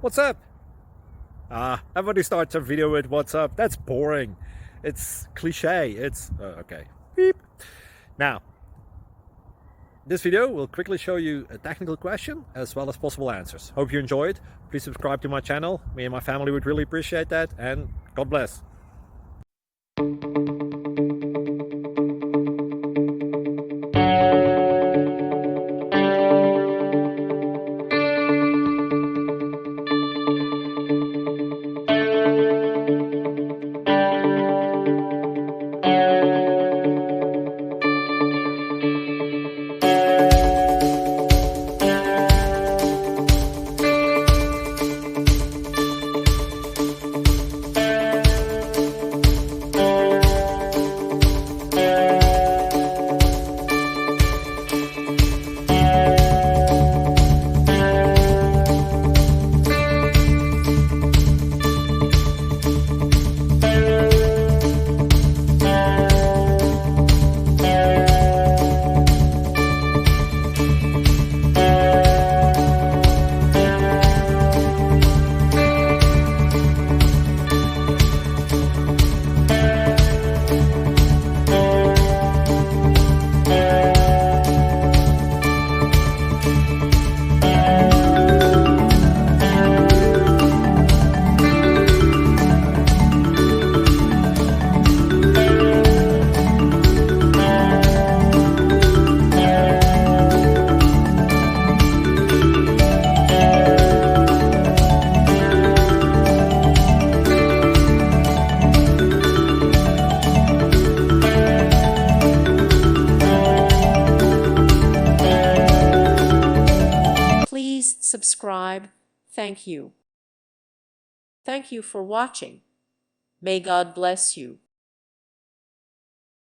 What's up? Everybody starts a video with what's up. That's boring. It's cliche. It's okay. Beep. Now, this video will quickly show you a technical question as well as possible answers. Hope you enjoy it. Please subscribe to my channel. Me and my family would really appreciate that, and God bless. Please subscribe. Thank you. Thank you for watching. May God bless you.